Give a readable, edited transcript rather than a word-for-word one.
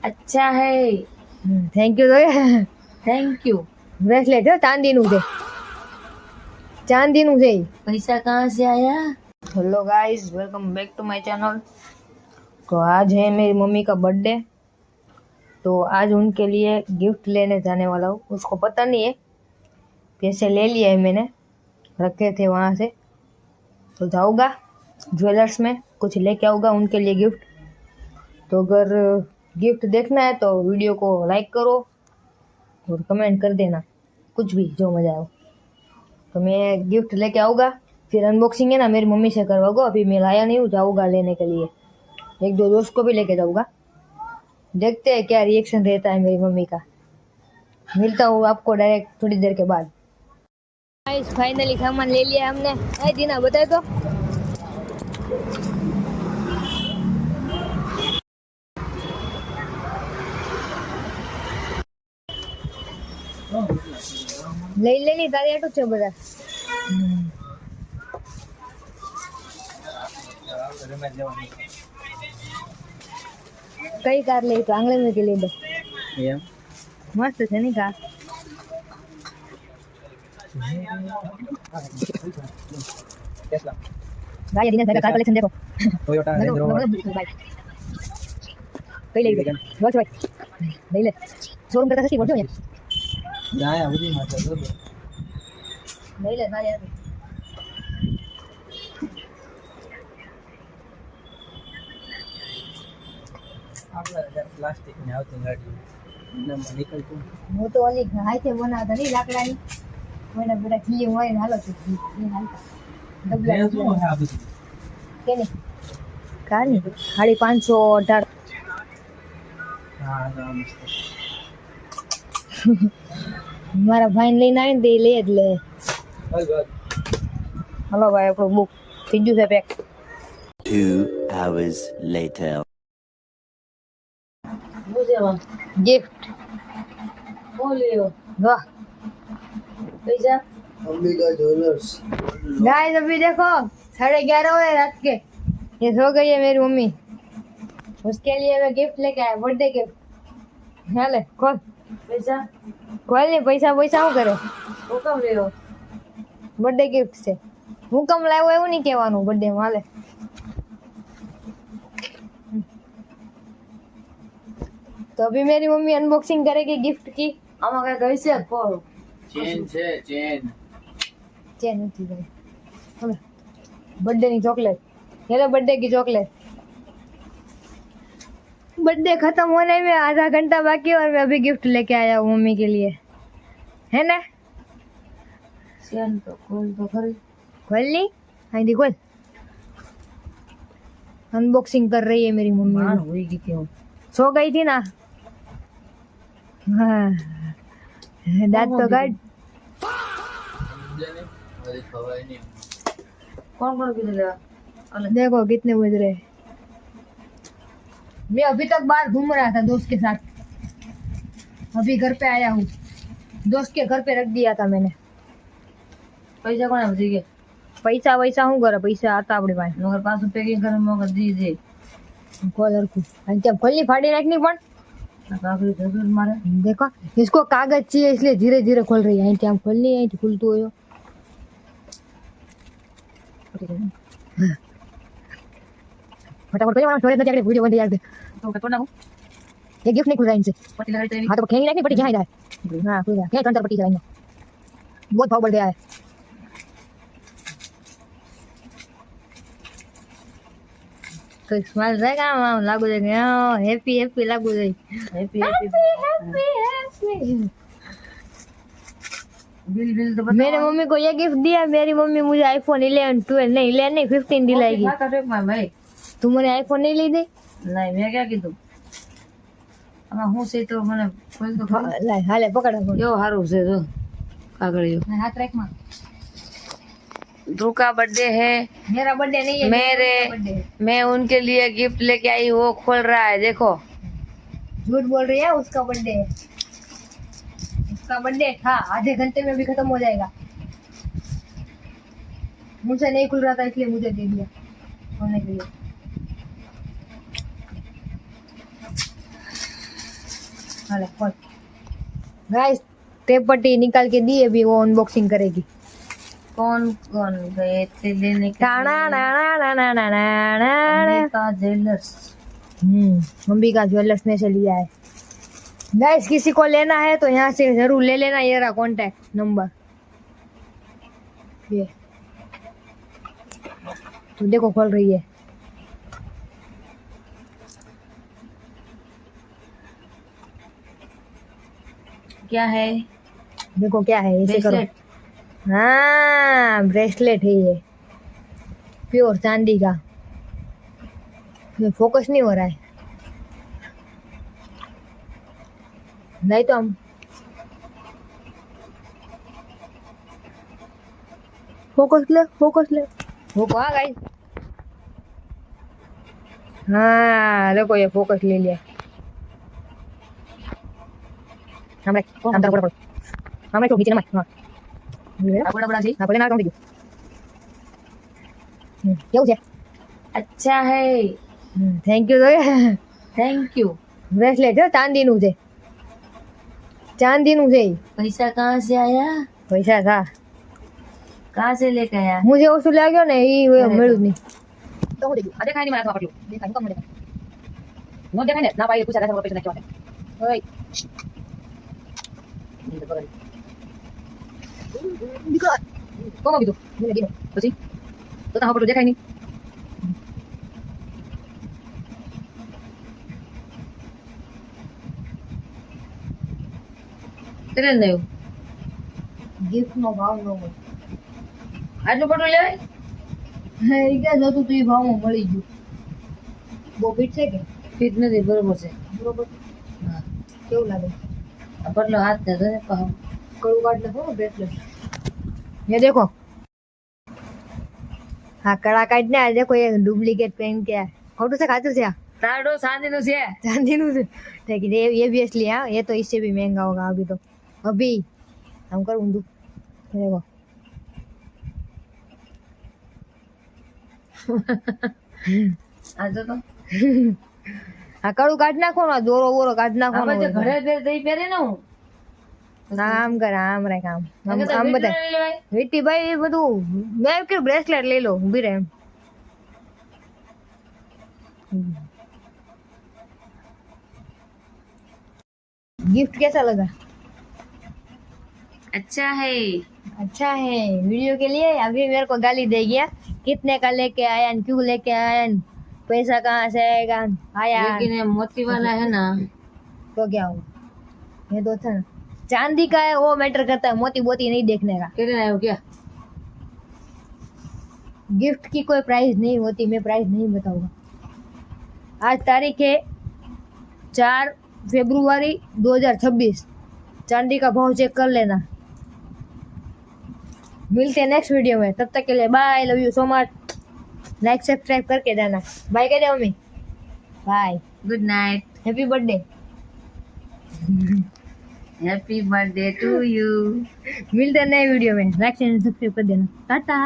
अच्छा है। Thank you તો थैंक यू। બ્રેસલેટ છે ચાંદીનું છે ચાंदीનું છે पैसा कहाँ से आया? Hello guys welcome back to my channel. तो आज है मेरी मम्मी का बर्थडे, तो आज उनके लिए गिफ्ट लेने जाने वाला हूँ। उसको पता नहीं है, पैसे ले लिए है मैंने, रखे थे वहाँ से। तो जाऊँगा ज्वेलर्स में, कुछ लेके आऊँगा उनके लिए गिफ्ट। तो अगर गिफ्ट देखना है तो वीडियो को लाइक करो और कमेंट कर देना, कुछ भी जो मज़ा आए। तो मैं गिफ्ट लेके आऊँगा, फिर अनबॉक्सिंग है ना मेरी मम्मी से करवाऊंगा। अभी मैं लाया नहीं हूँ, जाऊँगा लेने के लिए। एक दो दोस्त को भी लेके जाऊँगा, देखते हैं क्या रिएक्शन रहता है मेरी मम्मी का। मिलता हूँ आपको डायरेक्ट थोड़ी देर के बाद। फाइनली सामान ले लिया हमने। आई दीना बताए तो લઈ લેની તારી આટું છે બધા। કઈ કાર લઈ તો આંગળે में के ले दो एम मस्त છે ની કાર। टेस्ला गाड़ी दिनेश भाई का कार कलेक्शन देखो। टोयोटा रेंज रोवर कई ले गए रोल्स भाई ले ले शोरूम करता सस्ती बोलते हो जाया बुद्धि मत दो ले ले सारे आपला प्लास्टिक ने આવતી ગાડી નમ નીકળતું હું તો ઓલી હાથે બનાવતા નહીં લાકડાની કોઈને બેટા ખીલી હોય ને હાલો તો એ હાલતા ડબલા એ શું હે આ બધું કેની કાની 550 હા ના મસ્ત મારા ભાઈને લઈને આવીને તે લે જ લે। બસ હાલો ભાઈ આપણું બુક થઈ ગયું છે પેક। 2 hours later. મુજેવા गिफ्ट બોલ્યો वाह पैसा अंबिका ज्वेलर्स। गाइस अभी देखो 11:30 हुए रात के, ये सो गई है मेरी मम्मी। उसके लिए मैं गिफ्ट लेके आया, बर्थडे गिफ्ट। हाले खोल पैसा खोल नहीं पैसा पैसा શું કરે वो कब ले हो बर्थडे गिफ्ट છે। હું કમ લાવ્યો એવું નહીં કહેવાનું બर्थडे માં। હાલે तो अभी मेरी मम्मी अनबॉक्सिंग करेगी गिफ्ट की। આમાં કઈ ગઈ છે કોણ चेन છે चेन। चेन નથી ગઈ। હવે बर्थडे ની चॉकलेट, ये लो बर्थडे की चॉकलेट। बर्थडे खत्म होने में आधा घंटा बाकी और मैं अभी गिफ्ट लेके आया हूँ मम्मी के लिए, है ना। ચેન તો કોલ તો ખરી खोल ली आई दी खोल। अनबॉक्सिंग कर रही है मेरी માર मम्मी। હોઈ ગઈ કે હું सो गई थी ना। हाँ दांत तो काट। अरे खवाई नहीं। કોણ કોણ કીધું લેવા देखो कितने बज रहे हैं। मैं अभी तक बाहर घूम रहा था दोस्त के साथ, अभी घर पे आया हूँ। दोस्त के घर पे रख दिया था मैंने। પૈસા કોણે વધી ગયા पैसा वैसा हूँ करे, पैसा आता अपने पास। મગર 500 પેકિંગ કરે મગર દી દે कॉलर को क्या खोलनी फाड़ी रखनी पण। આ કાકડી જરૂર મારે देखो इसको कागज चाहिए इसलिए धीरे धीरे खोल रही है। हम खोलनी है खुलतू हो फटाफट खोलो, स्टोरेज में जाके वीडियो बन यार। તો કતો ના હું ये गिफ्ट नहीं खुल रहा है इनसे। પટી લગાડી તો हाँ तो खेल रखनी पड़ी जहाँ जाए। हाँ खुल रहा है, 3 पट्टी चलाएंगे। बहुत भाव बढ़ गया है। तो स्माइल रहेगा लागू जाएगा, हैप्पी हैप्पी लागू जाएगा। Happy happy happy happy. Bill bill तो मेरे मम्मी को ये गिफ्ट दिया, मेरी मम्मी मुझे आईफोन 11 12 नहीं 11 नहीं 15 दिलाएगी। खाता टेक में भाई तू मुझे आईफोन नहीं ली दे। नहीं मैं क्या कीधું આમાં હું છે તો મને ખોલ તો ला हाले पकड़ फोन। કેવો સારું છે જો કાગળિયો हाथ रख मां। ध्रुव का बर्थडे है मेरा बर्थडे नहीं है, मेरे बर्थडे। मैं उनके लिए गिफ्ट लेके आई वो खोल रहा है देखो झूठ बोल रही है, उसका बर्थडे है। उसका बर्थडे था, आधे घंटे में भी खत्म हो जाएगा। मुझसे नहीं खुल रहा था इसलिए मुझे दे दिया खोलने के लिए। हाले खोल गाइस टेप पट्टी निकाल के दी अभी वो अनबॉक्सिंग करेगी कौन कौन गए थे लेने के टाणा लिए? ना ना ना ना ना ना अंबिका ज्वेलर्स। मम्मी का ज्वेलर्स में से लिया है गाइस किसी को लेना है तो यहाँ से जरूर ले लेना ये रहा कॉन्टेक्ट नंबर ये तो देखो खोल रही है क्या है? देखो क्या है ऐसे करो ब्रेसलेट। हाँ ब्रेसलेट है ये प्योर चांदी का ये फोकस नहीं हो रहा है नहीं तो हम फोकस ले वो कहाँ गई हाँ देखो ये फोकस ले लिया हम नीचे नमक हाँ આપણા આપણા જી। આપણે ના કામ થઈ ગયું કેવું છે अच्छा है। Thank you thank you. Bracelet છે ચાંદીનું છે ચાંદીનું છે ઈ. पैसा कहाँ से आया? પૈસા થા कहाँ से लेके आया? હું જે વસ્તુ લાગ્યો ને એ મળ્યું જ નહીં તો હું દેખ્યું? આ દેખાય નહીં મને હાથમાં પકડ્યું। દેખાય હું કમ દેખાય? નો દેખાય ને ના પાડી પૂછા પૈસા નાખ્યો હોય। ઓય કોમ કીધું? મને કીધું પછી તો તારો પકડ્યું દેખાય નહીં। કેટલે નયું? ગિફ્ટ નો ભાવ ન હોય આટલું પકડું લેવાય? એ ક્યાં જતું તું એ ભાવમાં મળી ગયું બહુ ફીટ છે કે ફિટ નથી, બરોબર છે। બરોબર હા, કેવું લાગે આ પટલો હાથ ને જોને પાહો। કડું કાઢ નાખો બ્રેસલેટ ये देखो हाँ कड़ा काटना है देखो ये डुप्लीकेट पेन क्या है फोटो से खाते से તારડો સાંદીનું છે। चांदी नु से लेकिन ये भी असली है ये तो इससे भी महंगा होगा अभी तो अभी हम कर ऊंधू ये देखो આ જો તો हाँ कड़ू काट नाखो ना दोरो वोरो काट नाखो આ ना બધે ઘરે બેર દઈ પહેરે ને હું आम कर आम रे काम આમ आम बता લેવાય। वीटी भाई ये બધું मैं के ब्रेसलेट ले लो उभी रहे गिफ्ट कैसा लगा अच्छा है। अच्छा है वीडियो के लिए अभी मेरे को गाली दे गया कितने का लेके आया न क्यों लेके आया न पैसा कहाँ से आएगा आया लेकिन ये मोती वाला है ना, तो क्या हुआ ये तो था ना चांदी का है वो मैटर करता है मोती बोती नहीं देखने का कितने आयो क्या? गिफ्ट की कोई प्राइस नहीं होती मैं प्राइस नहीं बताऊंगा आज तारीख है 4 फरवरी 2026 चांदी का भाव चेक कर लेना मिलते हैं नेक्स्ट वीडियो में तब तक के लिए bye love you so much like subscribe करके जाना बाय कह दे mummy bye good night. Happy birthday happy birthday to you. मिलते हैं नए वीडियो में लाइक सब्सक्राइब कर देना टाटा